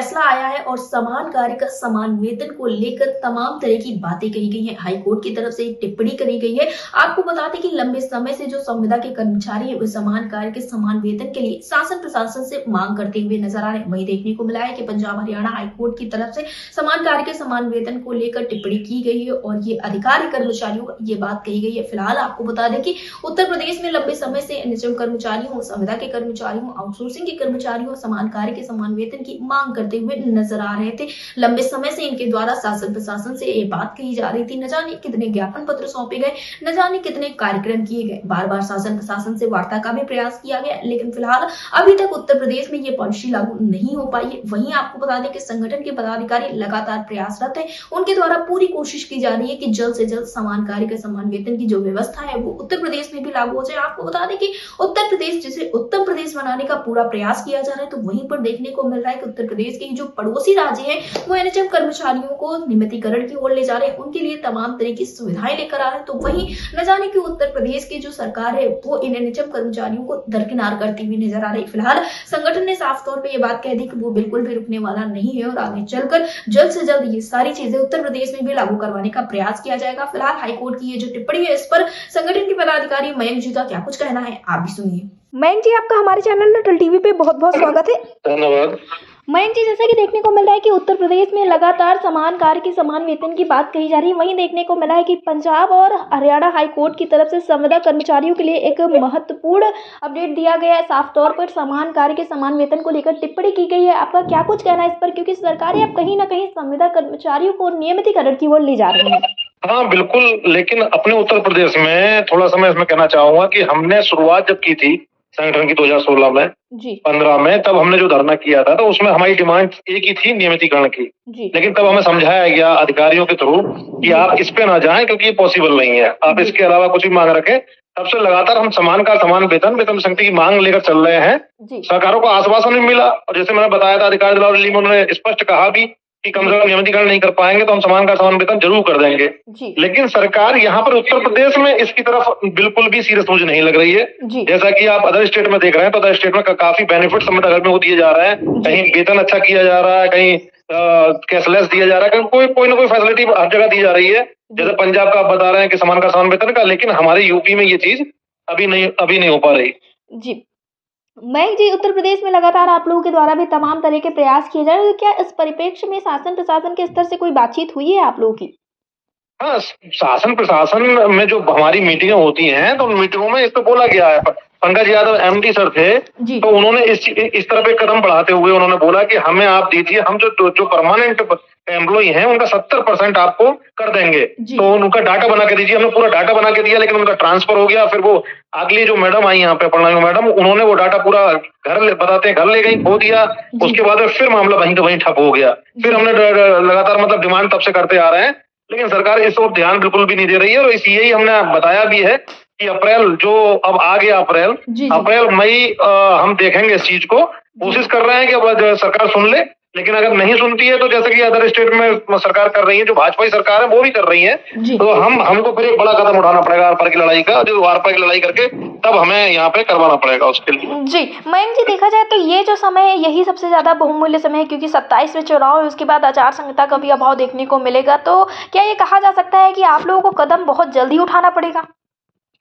फैसला आया है और समान कार्य का समान वेतन को लेकर तमाम तरह की बातें कही गई हैं। हाईकोर्ट की तरफ से एक टिप्पणी करी गई है। आपको बता दें कि लंबे समय से जो संविदा के कर्मचारी है वो समान कार्य के समान वेतन के लिए शासन प्रशासन से मांग करते हुए नजर आ रहे हैं। वहीं देखने को मिला है कि पंजाब हरियाणा हाईकोर्ट की तरफ से समान कार्य के समान वेतन को लेकर टिप्पणी की गई है और ये अधिकारी कर्मचारियों को ये बात कही गई है। फिलहाल आपको बता दें कि उत्तर प्रदेश में लंबे समय से एनएचएम कर्मचारियों, संविदा के कर्मचारियों, आउटसोर्सिंग के कर्मचारियों समान कार्य के समान वेतन की मांग करते हुए नजर आ रहे थे। लंबे समय से इनके द्वारा शासन प्रशासन से ये बात कही जा रही थी। न जाने कितने ज्ञापन पत्र सौंपे गए, न जाने कितने कार्यक्रम किए गए, बार बार शासन प्रशासन से वार्ता का भी प्रयास किया गया, लेकिन फिलहाल अभी तक उत्तर प्रदेश में ये पॉलिसी लागू नहीं हो पाई है। वहीं आपको बता दें कि संगठन के पदाधिकारी लगातार प्रयासरत है। उनके द्वारा पूरी कोशिश की जा रही है कि जल्द से जल्द समान कार्य के समान वेतन की जो व्यवस्था है वो उत्तर प्रदेश में भी लागू हो जाए। आपको बता दें कि उत्तर प्रदेश जिसे उत्तम प्रदेश बनाने का पूरा प्रयास किया जा रहा है, तो वहीं पर देखने को मिल रहा है कि उत्तर प्रदेश के जो पड़ोसी राज्य हैं वो एनएचएम कर्मचारियों को नियमितीकरण की ओर ले जा रहे हैं, उनके लिए तमाम तरह की सुविधाएं लेकर आ रहे हैं। तो वहीं न जाने कि उत्तर प्रदेश की जो सरकार है वो इन एनएचएम कर्मचारियों को दरकिनार करती हुई नजर आ रही है। फिलहाल संगठन ने साफ तौर पर यह बात कह दी कि वो बिल्कुल भी रुकने वाला नहीं है और आगे चलकर जल्द से जल्द ये सारी चीजें उत्तर प्रदेश में भी लागू करवाने का प्रयास किया जाएगा। फिलहाल हाईकोर्ट की ये जो टिप्पणी है इस पर संगठन के पदाधिकारी मयंक जी का क्या कुछ कहना है, आप भी सुनिए। मयंक जी, आपका हमारे चैनल नटल टीवी पे बहुत बहुत स्वागत है। धन्यवाद। मयंक जी, जैसा कि देखने को मिल रहा है कि उत्तर प्रदेश में लगातार समान कार्य की समान वेतन की बात कही जा रही है, वहीं देखने को मिला है कि पंजाब और हरियाणा हाई कोर्ट की तरफ से संविदा कर्मचारियों के लिए एक महत्वपूर्ण अपडेट दिया गया है। साफ तौर पर समान कार्य के समान वेतन को लेकर टिप्पणी की गई है। आपका क्या कुछ कहना है इस पर, क्योंकि सरकारें अब कहीं ना कहीं संविदा कर्मचारियों को नियमितीकरण की ओर ले जा रही है। हाँ बिल्कुल, लेकिन अपने उत्तर प्रदेश में थोड़ा सा मैं इसमें कहना चाहूंगा कि हमने शुरुआत जब की थी संगठन की 2016 में जी 15 में, तब हमने जो धरना किया था तो उसमें हमारी डिमांड एक ही थी, नियमितीकरण की। जी लेकिन तब हमें समझाया गया अधिकारियों के थ्रू कि आप इस पे ना जाएं क्योंकि ये पॉसिबल नहीं है, आप इसके अलावा कुछ भी मांग रखें। तब से लगातार हम समान का समान वेतन संगठन की मांग लेकर चल रहे हैं। जी सरकारों को आश्वासन भी मिला और जैसे मैंने बताया था अधिकारी दिलावर रैली में उन्होंने स्पष्ट कहा भी कि कम से कम नियमितीकरण नहीं कर पाएंगे तो हम समान का समान वेतन जरूर कर देंगे। जी लेकिन सरकार यहाँ पर उत्तर प्रदेश में इसकी तरफ बिल्कुल भी सीरियस मुझे नहीं लग रही है। जी जैसा कि आप अदर स्टेट में देख रहे हैं तो अदर स्टेट में काफी बेनिफिट संविदा कर्मियों को दिए जा रहे हैं, कहीं वेतन अच्छा किया जा रहा है, कहीं कैशलेस दिया जा रहा है, कहीं कोई ना कोई फैसिलिटी हर जगह दी जा रही है। जैसे पंजाब का आप बता रहे हैं कि समान का समान वेतन का, लेकिन हमारे यूपी में ये चीज अभी नहीं हो पा रही। जी मयंक जी, उत्तर प्रदेश में लगातार आप लोगों के द्वारा भी तमाम तरह के प्रयास किए जा रहे हैं, तो क्या इस परिप्रेक्ष्य में शासन प्रशासन के स्तर से कोई बातचीत हुई है आप लोगों की? हाँ, शासन प्रशासन में जो हमारी मीटिंगें होती हैं तो उन मीटिंगों में इस पे बोला गया है। पंकज यादव एमडी सर थे जी तो उन्होंने इस तरफ एक कदम बढ़ाते हुए उन्होंने बोला कि हमें आप दीजिए, हम जो परमानेंट एम्प्लॉय हैं उनका 70% आपको कर देंगे, तो उनका डाटा बना के दीजिए। हमने पूरा डाटा बना के दिया, लेकिन उनका ट्रांसफर हो गया। फिर वो अगली जो मैडम आई यहाँ पे पढ़ना मैडम, उन्होंने वो डाटा पूरा घर ले गई, खो दिया। उसके बाद फिर मामला वहीं का वहीं ठप हो गया। फिर हमने लगातार मतलब डिमांड तब से करते आ रहे हैं, लेकिन सरकार इस ओर ध्यान बिल्कुल भी नहीं दे रही है। और यही हमने बताया भी है कि अप्रैल जो अब आ गया अप्रैल मई हम देखेंगे इस चीज को। कोशिश कर रहे हैं कि अब सरकार सुन ले, लेकिन अगर नहीं सुनती है तो जैसे कि अदर स्टेट में सरकार कर रही है, जो भाजपा सरकार है वो भी कर रही है, तो हमको फिर एक बड़ा कदम उठाना पड़ेगा आर पार की लड़ाई का, जो आर पार की लड़ाई करके तब हमें यहाँ पे करवाना पड़ेगा उसके लिए। जी मयंक जी, देखा जाए तो ये जो समय है यही सबसे ज्यादा बहुमूल्य समय है, क्योंकि 27 में चुनाव है, उसके बाद आचार संहिता का भी अभाव देखने को मिलेगा। तो क्या ये कहा जा सकता है कि आप लोगों को कदम बहुत जल्दी उठाना पड़ेगा?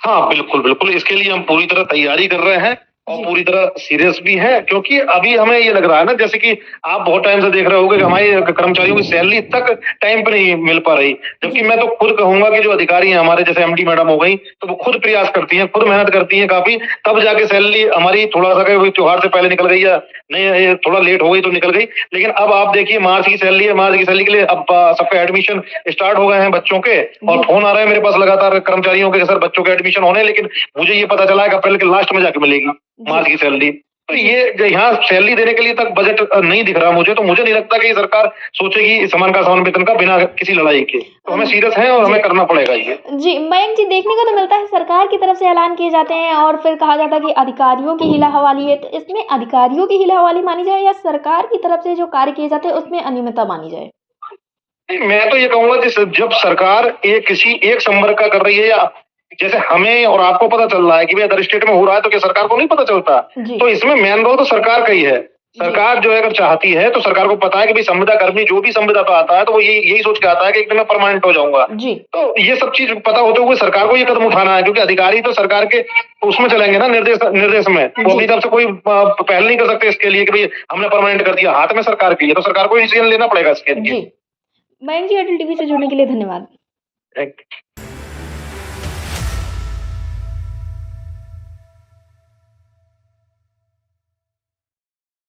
हाँ बिल्कुल, इसके लिए हम पूरी तरह तैयारी कर रहे हैं और पूरी तरह सीरियस भी है, क्योंकि अभी हमें ये लग रहा है ना, जैसे कि आप बहुत टाइम से देख रहे होंगे कि हमारे कर्मचारियों की सैलरी तक टाइम पे नहीं मिल पा रही। जबकि मैं तो खुद कहूंगा कि जो अधिकारी हैं हमारे, जैसे एमडी मैडम हो गई, तो वो खुद प्रयास करती हैं, खुद मेहनत करती हैं काफी, तब जाके सैलरी हमारी थोड़ा सा त्योहार से पहले निकल गई या नहीं, थोड़ा लेट हो गई तो निकल गई। लेकिन अब आप देखिए मार्च की सैलरी है, मार्च की सैलरी के लिए अब सबके एडमिशन स्टार्ट हो गए हैं बच्चों के, और फोन आ रहे हैं मेरे पास लगातार कर्मचारियों के, सर बच्चों के एडमिशन होने, लेकिन मुझे ये पता चला है कि अप्रैल के लास्ट में जाके मिलेगी मार्च की सैलरी। तो ये यहाँ सैलरी देने के लिए तक बजट नहीं दिख रहा मुझे, तो मुझे नहीं लगता कि सरकार सोचेगी समान का समान वेतन का बिना किसी लड़ाई के। तो हमें सीरियस है और हमें करना पड़ेगा ये। जी मयंक जी, देखने को तो मिलता है सरकार की तरफ से ऐलान किए जाते हैं और फिर कहा जाता है कि अधिकारियों की हीला हवाली है, तो इसमें अधिकारियों की हीला हवाली मानी जाए या सरकार की तरफ से जो कार्य किए जाते हैं उसमें अनियमितता मानी जाए? मैं तो ये कहूंगा कि जब सरकार किसी एक संवर्ग का कर रही है, या जैसे हमें और आपको पता चल रहा है कि भाई अदर स्टेट में हो रहा है, तो क्या सरकार को नहीं पता चलता? तो इसमें मेन रोल तो सरकार का ही है। सरकार जो है अगर चाहती है तो सरकार को पता है कि भाई संविदा कर्मी जो भी संविदा पे आता है तो वो यही सोच के आता है कि एक दिन मैं परमानेंट हो जाऊंगा। जी। तो ये सब चीज पता होते हुए सरकार को ये कदम उठाना है, क्योंकि अधिकारी तो सरकार के उसमें चलेंगे ना, निर्देश में। वो अपनी तरफ से कोई पहल नहीं कर सकते इसके लिए कि भाई हमने परमानेंट कर दिया, हाथ में सरकार की है, तो सरकार को डिसीजन लेना पड़ेगा इसके लिए। जी। मयंक जी, एयरटेल टीवी से जुड़ने के लिए धन्यवाद। Thank you.